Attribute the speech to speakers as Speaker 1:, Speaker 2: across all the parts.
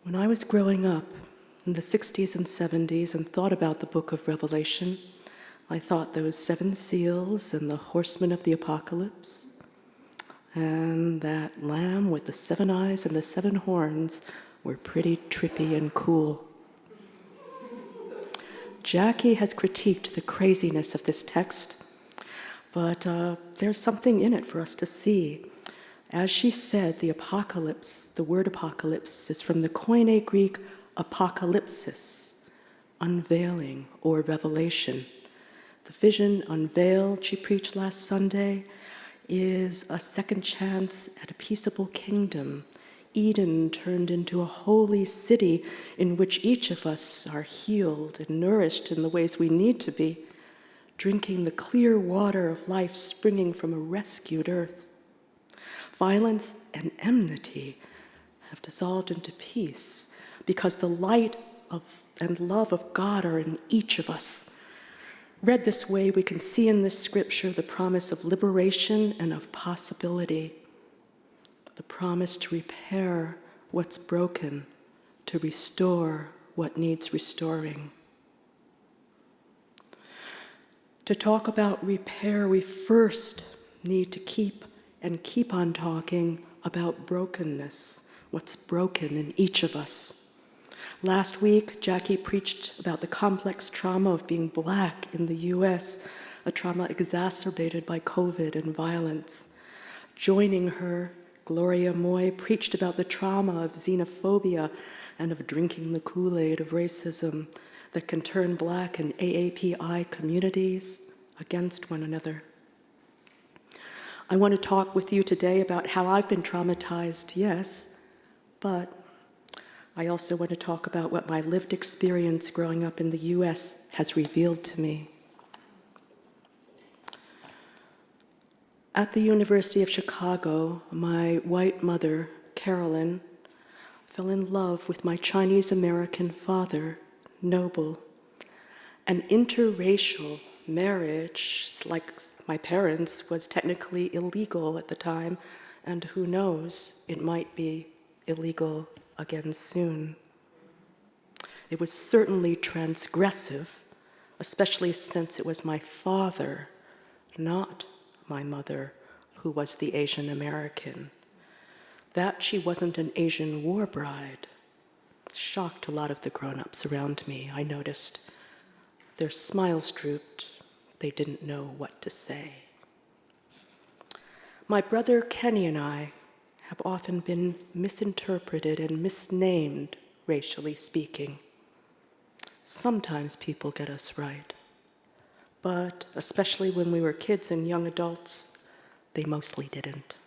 Speaker 1: When I was growing up in the 60s and 70s and thought about the book of Revelation, I thought those 7 seals and the horsemen of the apocalypse, and that lamb with the 7 eyes and the 7 horns were pretty trippy and cool. Jackie has critiqued the craziness of this text, but there's something in it for us to see. As she said, the apocalypse, the word apocalypse, is from the Koine Greek apocalypsis, unveiling or revelation. The vision unveiled, she preached last Sunday, is a second chance at a peaceable kingdom, Eden turned into a holy city in which each of us are healed and nourished in the ways we need to be, drinking the clear water of life springing from a rescued earth. Violence and enmity have dissolved into peace because the light and love of God are in each of us. Read this way, we can see in this scripture the promise of liberation and of possibility, the promise to repair what's broken, to restore what needs restoring. To talk about repair, we first need to keep on talking about brokenness, what's broken in each of us. Last week, Jackie preached about the complex trauma of being Black in the US, a trauma exacerbated by COVID and violence. Joining her, Gloria Moy preached about the trauma of xenophobia and of drinking the Kool-Aid of racism that can turn Black and AAPI communities against one another. I want to talk with you today about how I've been traumatized, yes, but I also want to talk about what my lived experience growing up in the US has revealed to me. At the University of Chicago, my white mother, Carolyn, fell in love with my Chinese-American father, Noble. An interracial marriage, like my parents, was technically illegal at the time, and who knows, it might be illegal again soon. It was certainly transgressive, especially since it was my father, not my mother, who was the Asian American. That she wasn't an Asian war bride shocked a lot of the grown-ups around me, I noticed. Their smiles drooped. They didn't know what to say. My brother Kenny and I have often been misinterpreted and misnamed, racially speaking. Sometimes people get us right, but especially when we were kids and young adults, they mostly didn't.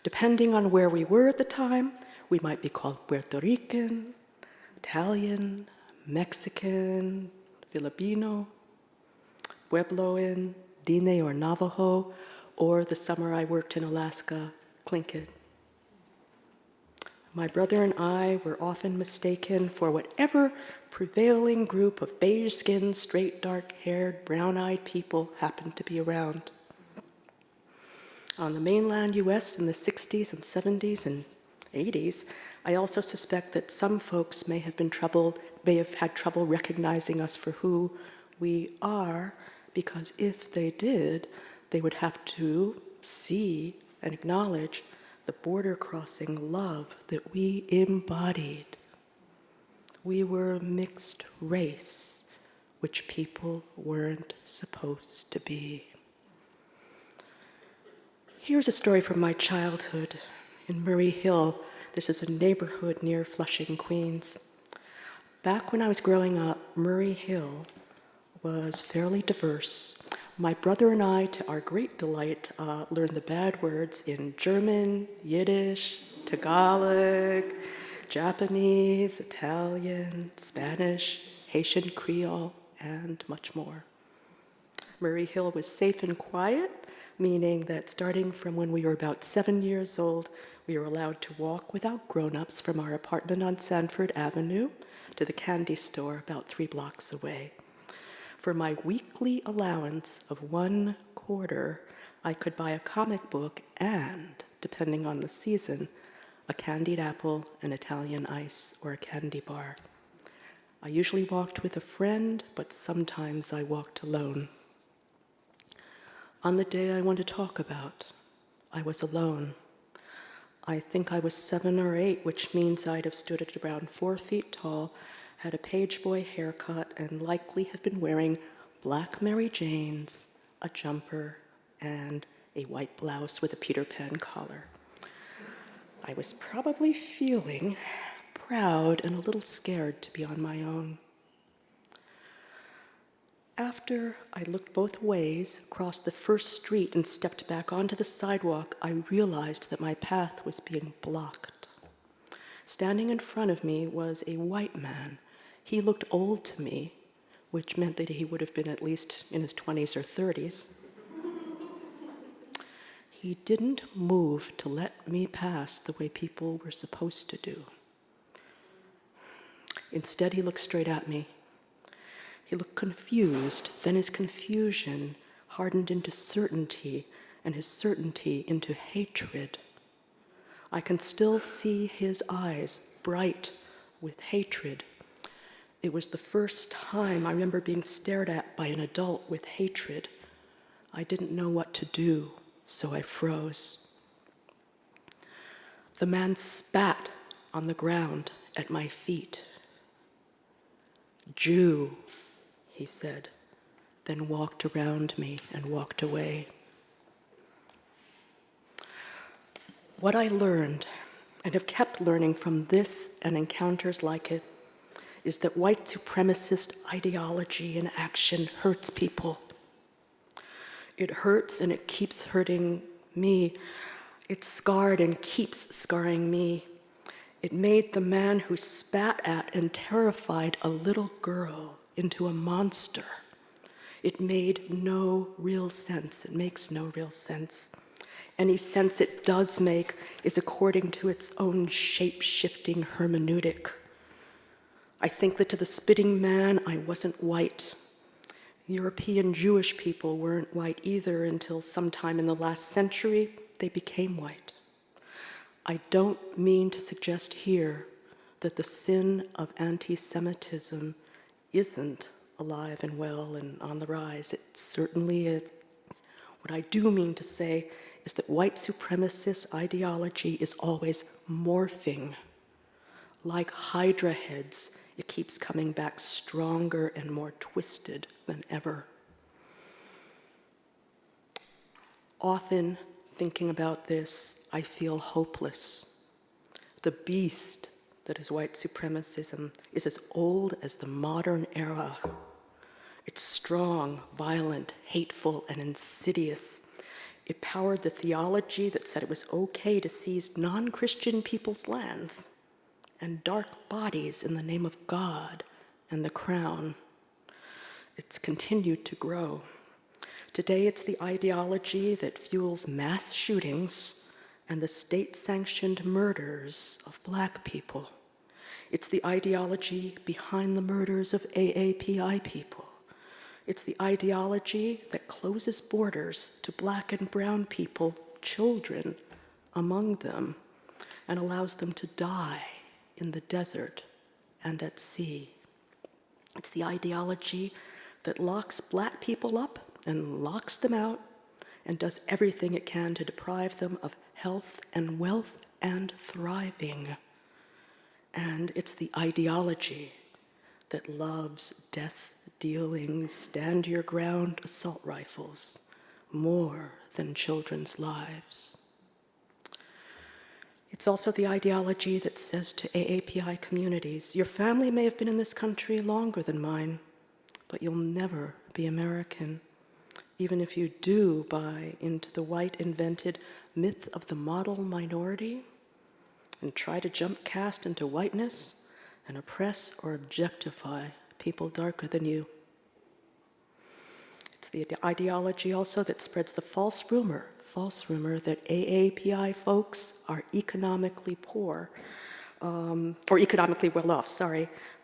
Speaker 1: Depending on where we were at the time, we might be called Puerto Rican, Italian, Mexican, Filipino, Puebloan, Diné or Navajo, or the summer I worked in Alaska, Tlingit. My brother and I were often mistaken for whatever prevailing group of beige-skinned, straight, dark-haired, brown-eyed people happened to be around. On the mainland US in the 60s and 70s and 80s, I also suspect that some folks may have had trouble recognizing us for who we are, because if they did, they would have to see and acknowledge the border-crossing love that we embodied. We were mixed race, which people weren't supposed to be. Here's a story from my childhood in Murray Hill. This is a neighborhood near Flushing, Queens. Back when I was growing up, Murray Hill was fairly diverse. My brother and I, to our great delight, learned the bad words in German, Yiddish, Tagalog, Japanese, Italian, Spanish, Haitian Creole, and much more. Murray Hill was safe and quiet, meaning that starting from when we were about 7 years old, we were allowed to walk without grown-ups from our apartment on Sanford Avenue to the candy store about 3 blocks away. For my weekly allowance of $1.25, I could buy a comic book and, depending on the season, a candied apple, an Italian ice, or a candy bar. I usually walked with a friend, but sometimes I walked alone. On the day I want to talk about, I was alone. I think I was 7 or 8, which means I'd have stood at around 4 feet tall, had a page boy haircut, and likely have been wearing black Mary Janes, a jumper, and a white blouse with a Peter Pan collar. I was probably feeling proud and a little scared to be on my own. After I looked both ways, crossed the first street, and stepped back onto the sidewalk, I realized that my path was being blocked. Standing in front of me was a white man. He looked old to me, which meant that he would have been at least in his 20s or 30s. He didn't move to let me pass the way people were supposed to do. Instead, he looked straight at me. He looked confused, then his confusion hardened into certainty, and his certainty into hatred. I can still see his eyes, bright with hatred. It was the first time I remember being stared at by an adult with hatred. I didn't know what to do, so I froze. The man spat on the ground at my feet. "Jew," he said, then walked around me and walked away. What I learned, and have kept learning from this and encounters like it, is that white supremacist ideology in action hurts people. It hurts and it keeps hurting me. It scarred and keeps scarring me. It made the man who spat at and terrified a little girl into a monster. It made no real sense. It makes no real sense. Any sense it does make is according to its own shape-shifting hermeneutic. I think that to the spitting man, I wasn't white. European Jewish people weren't white either until sometime in the last century they became white. I don't mean to suggest here that the sin of anti-Semitism isn't alive and well and on the rise. It certainly is. What I do mean to say is that white supremacist ideology is always morphing. Like Hydra heads, it keeps coming back stronger and more twisted than ever. Often, thinking about this, I feel hopeless. The beast that is white supremacism is as old as the modern era. It's strong, violent, hateful, and insidious. It powered the theology that said it was okay to seize non-Christian people's lands and dark bodies in the name of God and the crown. It's continued to grow. Today, it's the ideology that fuels mass shootings and the state-sanctioned murders of Black people. It's the ideology behind the murders of AAPI people. It's the ideology that closes borders to Black and brown people, children among them, and allows them to die in the desert and at sea. It's the ideology that locks Black people up and locks them out and does everything it can to deprive them of health and wealth and thriving. And it's the ideology that loves death-dealing, stand-your-ground assault rifles more than children's lives. It's also the ideology that says to AAPI communities, your family may have been in this country longer than mine, but you'll never be American, even if you do buy into the white-invented myth of the model minority and try to jump caste into whiteness and oppress or objectify people darker than you. It's the ideology also that spreads the false rumor that AAPI folks are economically poor, or economically well off,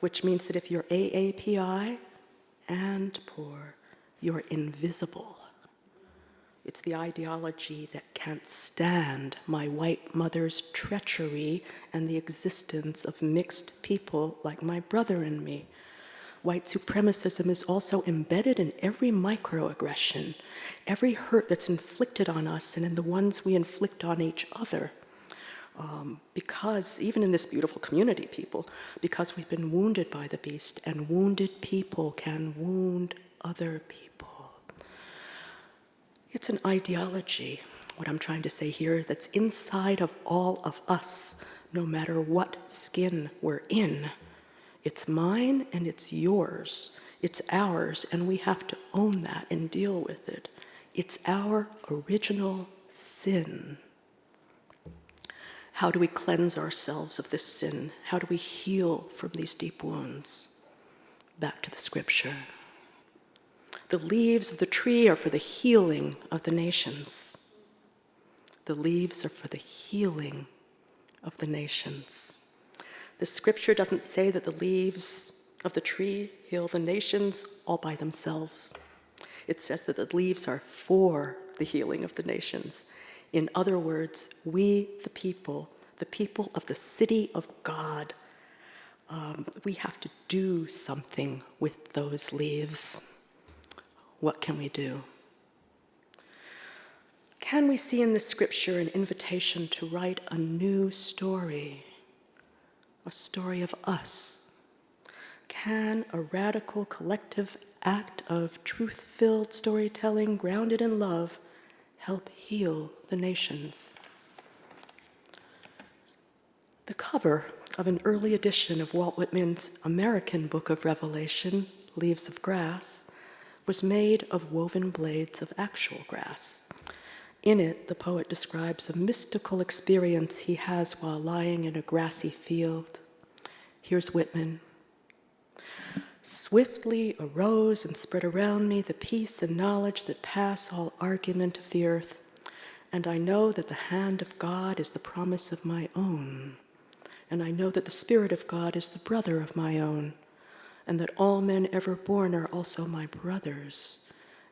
Speaker 1: which means that if you're AAPI and poor, you're invisible. It's the ideology that can't stand my white mother's treachery and the existence of mixed people like my brother and me. White supremacism is also embedded in every microaggression, every hurt that's inflicted on us and in the ones we inflict on each other. Because even in this beautiful community, people, because we've been wounded by the beast, and wounded people can wound other people. It's an ideology, what I'm trying to say here, that's inside of all of us, no matter what skin we're in. It's mine and it's yours. It's ours, and we have to own that and deal with it. It's our original sin. How do we cleanse ourselves of this sin? How do we heal from these deep wounds? Back to the scripture. The leaves of the tree are for the healing of the nations. The leaves are for the healing of the nations. The scripture doesn't say that the leaves of the tree heal the nations all by themselves. It says that the leaves are for the healing of the nations. In other words, we, the people of the city of God, we have to do something with those leaves. What can we do? Can we see in this scripture an invitation to write a new story, a story of us? Can a radical collective act of truth-filled storytelling grounded in love help heal the nations? The cover of an early edition of Walt Whitman's American Book of Revelation, Leaves of Grass, was made of woven blades of actual grass. In it, the poet describes a mystical experience he has while lying in a grassy field. Here's Whitman. Swiftly arose and spread around me the peace and knowledge that pass all argument of the earth, and I know that the hand of God is the promise of my own, and I know that the Spirit of God is the brother of my own, and that all men ever born are also my brothers,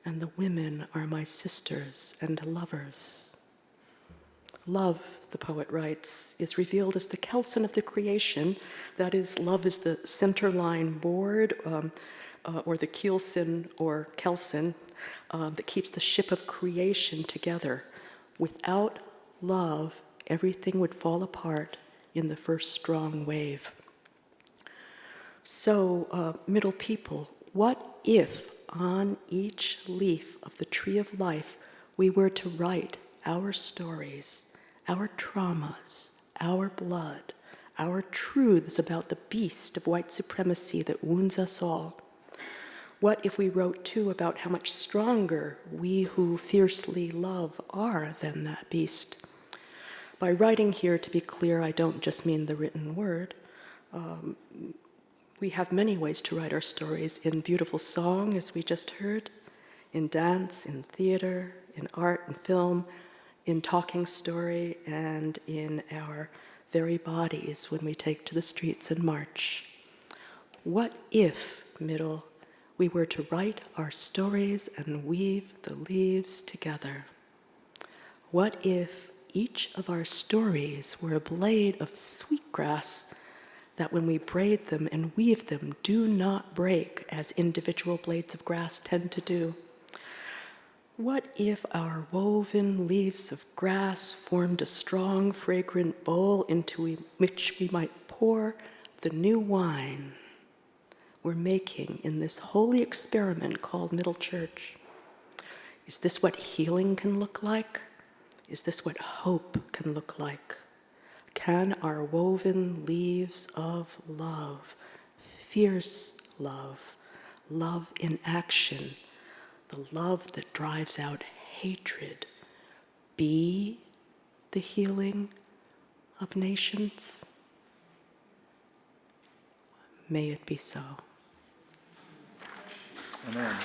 Speaker 1: and the women are my sisters and lovers. Love, the poet writes, is revealed as the kelson of the creation. That is, love is the centerline board, or the keelson or kelson, that keeps the ship of creation together. Without love, everything would fall apart in the first strong wave. So, middle people, what if on each leaf of the tree of life we were to write our stories, our traumas, our blood, our truths about the beast of white supremacy that wounds us all? What if we wrote too about how much stronger we who fiercely love are than that beast? By writing here, to be clear, I don't just mean the written word. We have many ways to write our stories: in beautiful song, as we just heard, in dance, in theater, in art and film, in talking story, and in our very bodies when we take to the streets and march. What if, middle, we were to write our stories and weave the leaves together? What if each of our stories were a blade of sweetgrass that when we braid them and weave them do not break as individual blades of grass tend to do? What if our woven leaves of grass formed a strong, fragrant bowl into which we might pour the new wine we're making in this holy experiment called Middle Church? Is this what healing can look like? Is this what hope can look like? Can our woven leaves of love, fierce love, love in action, the love that drives out hatred, be the healing of nations? May it be so.
Speaker 2: Amen.